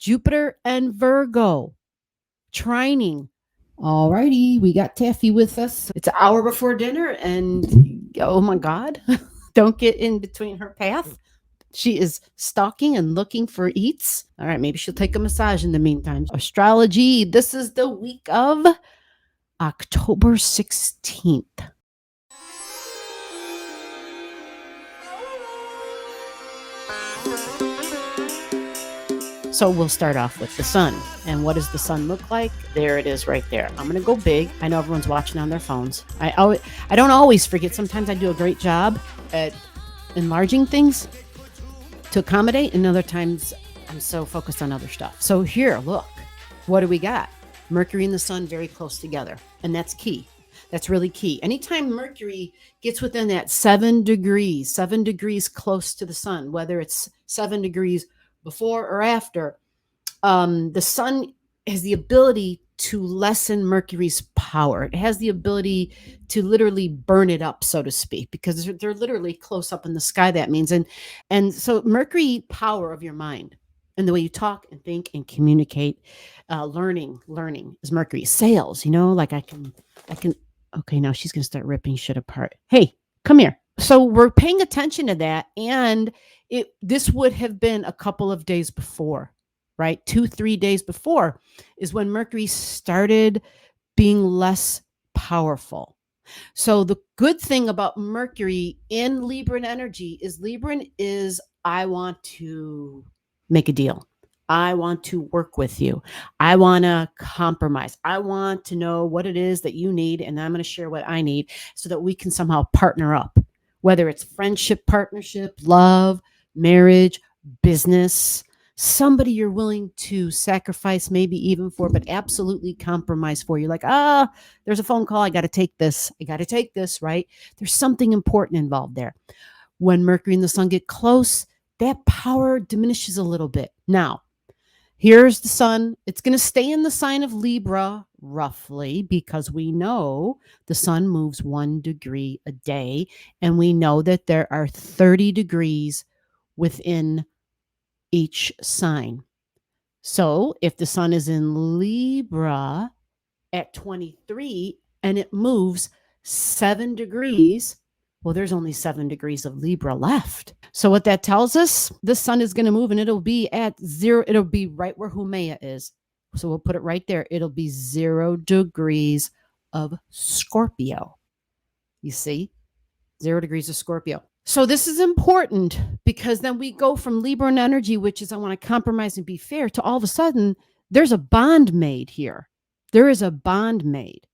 Jupiter and Virgo, trining. Alrighty, we got Taffy with us. It's an hour before dinner, and oh my God, don't get in between her path. She is stalking and looking for eats. All right, maybe she'll take a massage in the meantime. Astrology, this is the week of October 16th. So we'll start off with the sun. And what does the sun look like? There it is right there. I'm going to go big. I know everyone's watching on their phones. I don't always forget. Sometimes I do a great job at enlarging things to accommodate, and other times I'm so focused on other stuff. So here, look, what do we got? Mercury and the sun very close together. And that's key. That's really key. Anytime Mercury gets within that 7 degrees close to the sun, whether it's 7 degrees before or after, the sun has the ability to lessen Mercury's power. It has the ability to literally burn it up, so to speak, because they're literally close up in the sky. That means, and so Mercury power of your mind and the way you talk and think and communicate, learning is Mercury. Sales, like I can. Okay, now she's gonna start ripping shit apart. Hey, come here. So we're paying attention to that, and this would have been a couple of days before, right? 2-3 days before is when Mercury started being less powerful. So the good thing about Mercury in Libran energy is I want to make a deal. I want to work with you. I want to compromise. I want to know what it is that you need, and I'm going to share what I need so that we can somehow partner up, whether it's friendship, partnership, love, marriage, business, somebody you're willing to sacrifice maybe even for, but absolutely compromise for. You're like, there's a phone call. I got to take this, right? There's something important involved there. When Mercury and the sun get close, that power diminishes a little bit. Now, here's the sun. It's going to stay in the sign of Libra roughly, because we know the sun moves 1 degree a day, and we know that there are 30 degrees within each sign. So if the sun is in Libra at 23 and it moves 7 degrees, well, there's only 7 degrees of Libra left. So what that tells us, the sun is going to move and it'll be at 0. It'll be right where Humea is. So we'll put it right there. It'll be 0 degrees of Scorpio. You see? 0 degrees of Scorpio. So this is important because then we go from Libran energy, which is I want to compromise and be fair, to all of a sudden there's a bond made here. There is a bond made.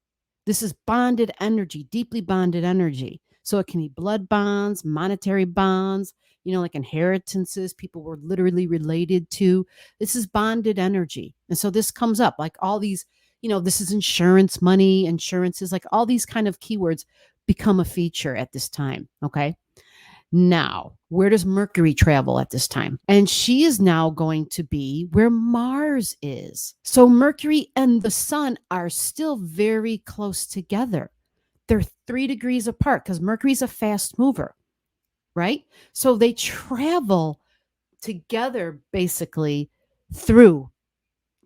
This is bonded energy, deeply bonded energy. So it can be blood bonds, monetary bonds, like inheritances people were literally related to. This is bonded energy. And so this comes up like all these, this is insurance money, insurances, like all these kind of keywords become a feature at this time. Okay. Now, where does Mercury travel at this time? And she is now going to be where Mars is. So Mercury and the sun are still very close together. They're 3 degrees apart because Mercury's a fast mover, right? So they travel together basically through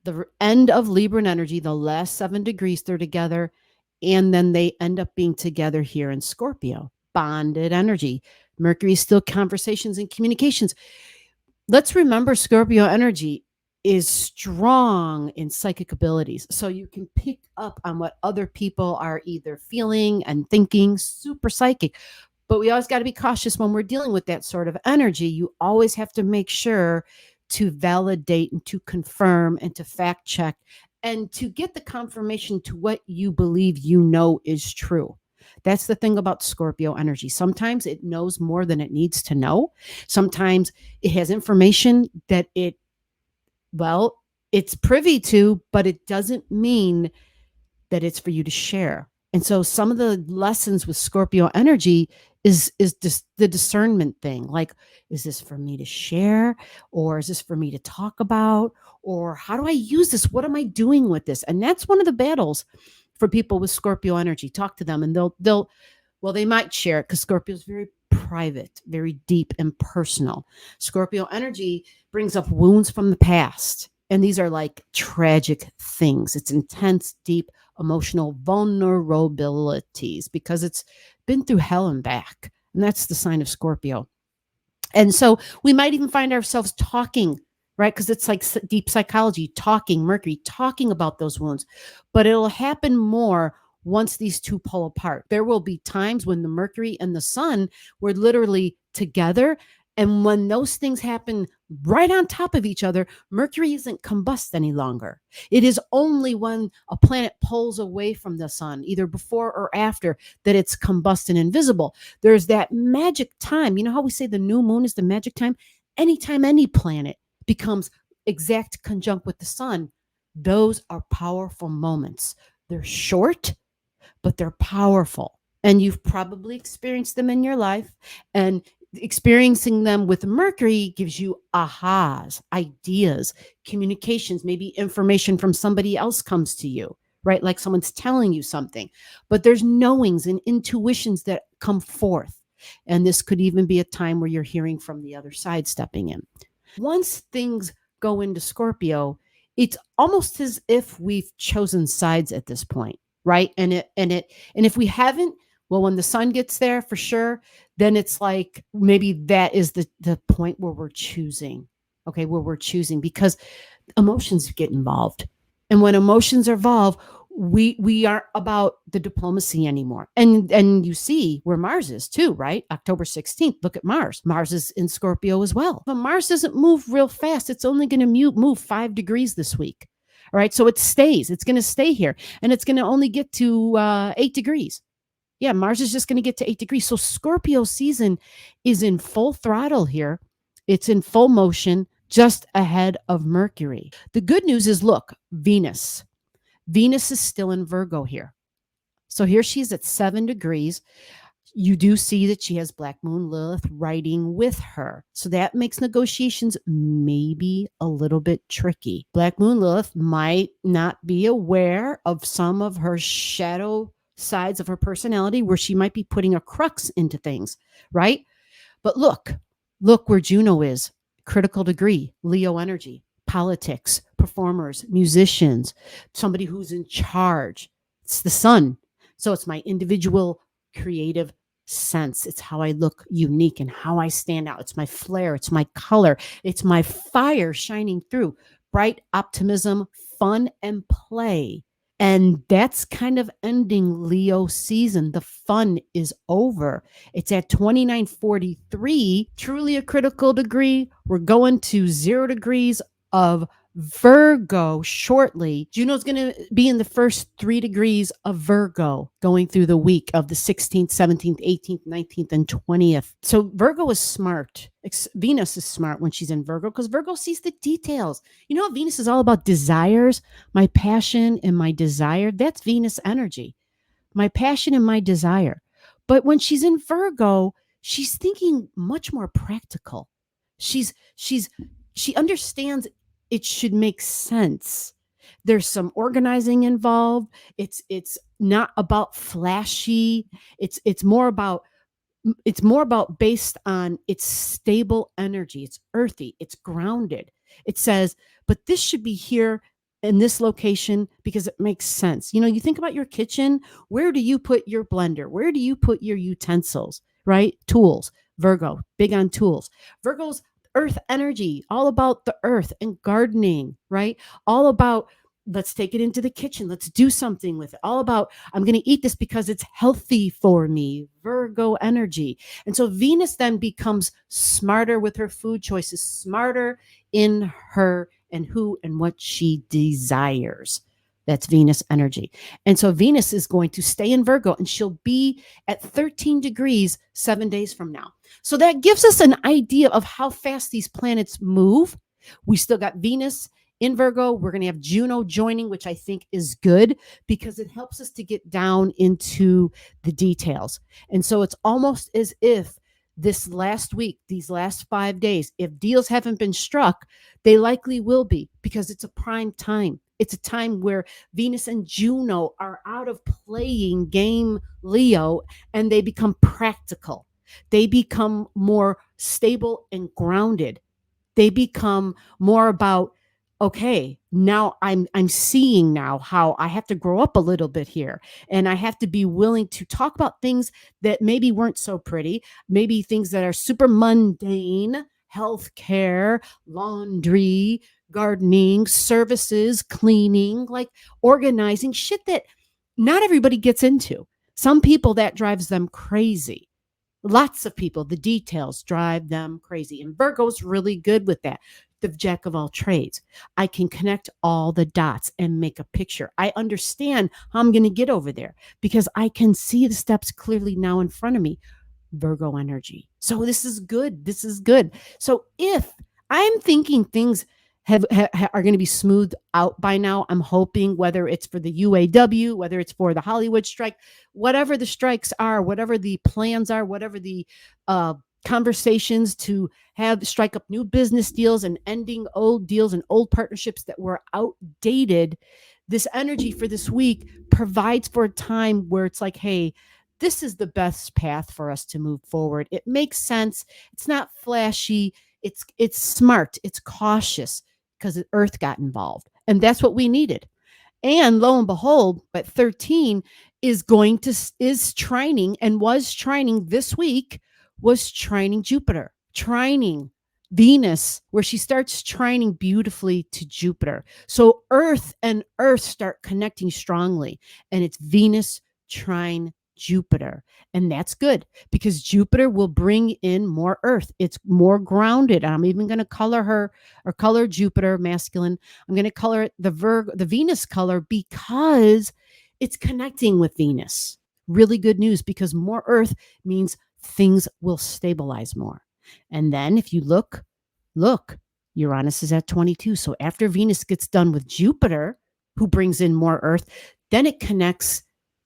the end of Libran energy, the last 7 degrees, they're together, and then they end up being together here in Scorpio. Bonded energy. Mercury is still conversations and communications. Let's remember Scorpio energy is strong in psychic abilities. So you can pick up on what other people are either feeling and thinking, super psychic. But we always got to be cautious when we're dealing with that sort of energy. You always have to make sure to validate and to confirm and to fact check and to get the confirmation to what you believe is true. That's the thing about Scorpio energy. Sometimes it knows more than it needs to know. Sometimes it has information that it's privy to, but it doesn't mean that it's for you to share. And so some of the lessons with Scorpio energy is the discernment thing. Like, is this for me to share, or is this for me to talk about, or how do I use this? What am I doing with this? And that's one of the battles for people with Scorpio energy. Talk to them and they might share it because Scorpio is very private, very deep and personal. Scorpio energy brings up wounds from the past. And these are like tragic things. It's intense, deep, emotional vulnerabilities because it's been through hell and back. And that's the sign of Scorpio. And so we might even find ourselves talking, right? Because it's like deep psychology, talking, Mercury, talking about those wounds. But it'll happen more once these two pull apart. There will be times when the Mercury and the Sun were literally together. And when those things happen right on top of each other, Mercury isn't combust any longer. It is only when a planet pulls away from the Sun, either before or after, that it's combust and invisible. There's that magic time. You know how we say the new moon is the magic time? Anytime any planet becomes exact conjunct with the Sun, those are powerful moments. They're short, but they're powerful. And you've probably experienced them in your life. And experiencing them with Mercury gives you ahas, ideas, communications, maybe information from somebody else comes to you, right? Like someone's telling you something. But there's knowings and intuitions that come forth. And this could even be a time where you're hearing from the other side stepping in. Once things go into Scorpio, it's almost as if we've chosen sides at this point, right? And if we haven't, well, when the Sun gets there for sure, then it's like maybe that is the point where we're choosing. Okay, where we're choosing because emotions get involved. And when emotions are involved, we aren't about the diplomacy anymore. And you see where Mars is too, right? October 16th. Look at Mars. Mars is in Scorpio as well. But Mars doesn't move real fast. It's only going to move 5 degrees this week. All right. So it stays. It's going to stay here. And it's going to only get to 8 degrees. Yeah, Mars is just going to get to 8 degrees. So Scorpio season is in full throttle here. It's in full motion, just ahead of Mercury. The good news is, look, Venus. Venus is still in Virgo here. So here she's at 7 degrees. You do see that she has Black Moon Lilith riding with her. So that makes negotiations maybe a little bit tricky. Black Moon Lilith might not be aware of some of her shadow sides of her personality where she might be putting a crux into things, right? But look where Juno is. Critical degree, Leo energy, politics, performers, musicians, somebody who's in charge. It's the Sun. So it's my individual creative sense. It's how I look unique and how I stand out. It's my flair. It's my color. It's my fire shining through. Bright optimism, fun, and play. And that's kind of ending Leo season. The fun is over. It's at 2943, truly a critical degree. We're going to 0 degrees of Virgo shortly. Juno's going to be in the first 3 degrees of Virgo going through the week of the 16th, 17th, 18th, 19th, and 20th. So Virgo is smart. Venus is smart when she's in Virgo because Virgo sees the details. You know, Venus is all about desires, my passion and my desire. That's Venus energy, my passion and my desire. But when she's in Virgo, she's thinking much more practical. She understands it should make sense. There's some organizing involved. It's not about flashy. It's more about based on its stable energy. It's earthy. It's grounded. It says, but this should be here in this location because it makes sense. You know, you think about your kitchen. Where do you put your blender? Where do you put your utensils, right? Tools. Virgo, big on tools. Virgo's earth energy, all about the earth and gardening, right? All about, let's take it into the kitchen. Let's do something with it. All about, I'm going to eat this because it's healthy for me. Virgo energy. And so Venus then becomes smarter with her food choices, smarter in her and who and what she desires. That's Venus energy. And so Venus is going to stay in Virgo and she'll be at 13 degrees 7 days from now. So that gives us an idea of how fast these planets move. We still got Venus in Virgo. We're going to have Juno joining, which I think is good because it helps us to get down into the details. And so it's almost as if this last week, these last 5 days, if deals haven't been struck, they likely will be because it's a prime time. It's a time where Venus and Juno are out of playing game Leo and they become practical. They become more stable and grounded. They become more about okay, now I'm seeing now how I have to grow up a little bit here, and I have to be willing to talk about things that maybe weren't so pretty, maybe things that are super mundane, healthcare, laundry, gardening, services, cleaning, like organizing, shit that not everybody gets into. Some people that drives them crazy. Lots of people, the details drive them crazy. And Virgo's really good with that. The jack of all trades. I can connect all the dots and make a picture. I understand how I'm going to get over there because I can see the steps clearly now in front of me. Virgo energy. So this is good. This is good. So if I'm thinking things are going to be smoothed out by now, I'm hoping, whether it's for the UAW, whether it's for the Hollywood strike, whatever the strikes are, whatever the plans are, whatever the conversations to have strike up new business deals and ending old deals and old partnerships that were outdated, this energy for this week provides for a time where it's like, hey, this is the best path for us to move forward. It makes sense. It's not flashy. It's smart. It's cautious because the earth got involved. And that's what we needed. And lo and behold, at 13 is trining and was trining this week, was trining Jupiter, trining Venus, where she starts trining beautifully to Jupiter. So Earth and Earth start connecting strongly, and it's Venus trine Jupiter. And that's good because Jupiter will bring in more Earth. It's more grounded. I'm even going to color her or color Jupiter masculine. I'm going to color it the Venus color because it's connecting with Venus. Really good news because more Earth means things will stabilize more. And then if you look, Uranus is at 22. So after Venus gets done with Jupiter, who brings in more Earth, then it connects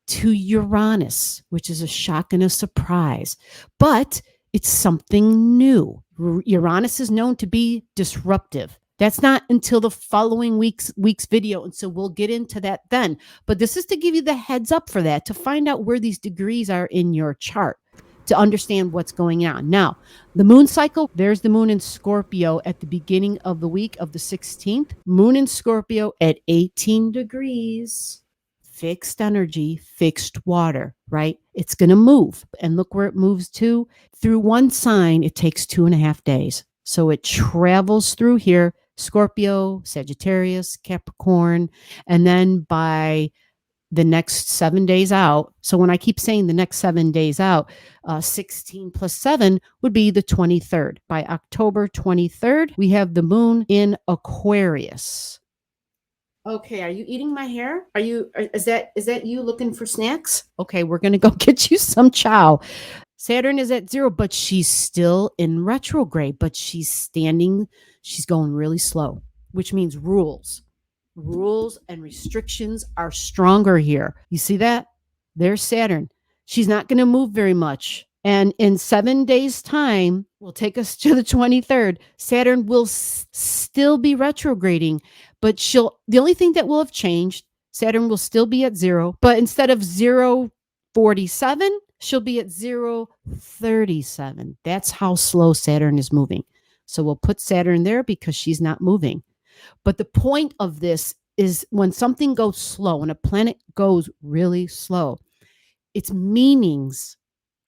to Uranus, which is a shock and a surprise, but it's something new. Uranus is known to be disruptive. That's not until the following week's video, and so we'll get into that then. But this is to give you the heads up for that, to find out where these degrees are in your chart, to understand what's going on. Now, the moon cycle, there's the moon in Scorpio at the beginning of the week of the 16th. Moon in Scorpio at 18 degrees. Fixed energy, fixed water, right? It's going to move. And look where it moves to. Through one sign, it takes 2.5 days. So it travels through here, Scorpio, Sagittarius, Capricorn, and then by the next 7 days out. So when I keep saying the next 7 days out, 16 plus 7 would be the 23rd. By October 23rd, we have the moon in Aquarius. Okay, are you eating my hair? Is that you looking for snacks? Okay, we're going to go get you some chow. Saturn is at 0, but she's still in retrograde, but she's going really slow, which means rules and restrictions are stronger here. You see that? There's Saturn. She's not going to move very much. And in 7 days' time, will take us to the 23rd. Saturn will still be retrograding, but the only thing that will have changed, Saturn will still be at 0, but instead of 0.47, she'll be at 0.37. That's how slow Saturn is moving. So we'll put Saturn there because she's not moving. But the point of this is when something goes slow, when a planet goes really slow, its meanings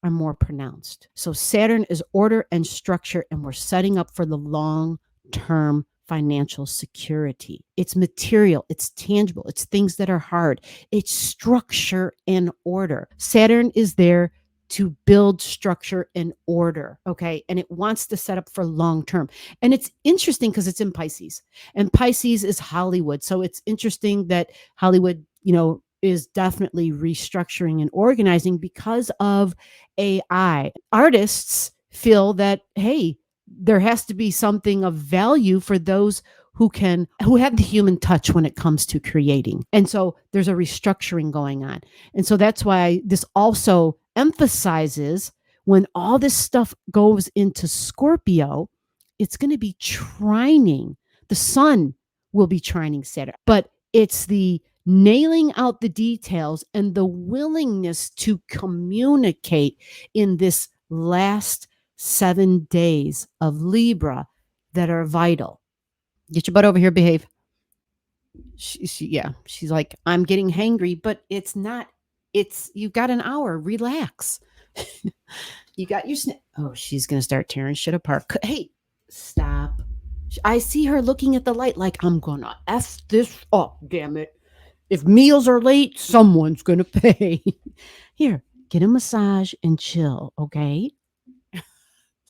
are more pronounced. So Saturn is order and structure, and we're setting up for the long-term financial security. It's material, it's tangible, it's things that are hard. It's structure and order. Saturn is there to build structure and order, okay? And it wants to set up for long term. And it's interesting because it's in Pisces, and Pisces is Hollywood. So it's interesting that Hollywood, is definitely restructuring and organizing because of AI. Artists feel that, hey, there has to be something of value for those who have the human touch when it comes to creating. And so there's a restructuring going on. And so that's why this also emphasizes when all this stuff goes into Scorpio, it's going to be trining. The sun will be trining Saturn, but it's the nailing out the details and the willingness to communicate in this last 7 days of Libra that are vital. Get your butt over here, behave. Yeah, she's like, I'm getting hangry, but it's not. It's you got an hour. Relax. You got your oh, she's gonna start tearing shit apart. Hey, stop. I see her looking at the light like I'm gonna f this up. Damn it! If meals are late, someone's gonna pay. Here, get a massage and chill. Okay.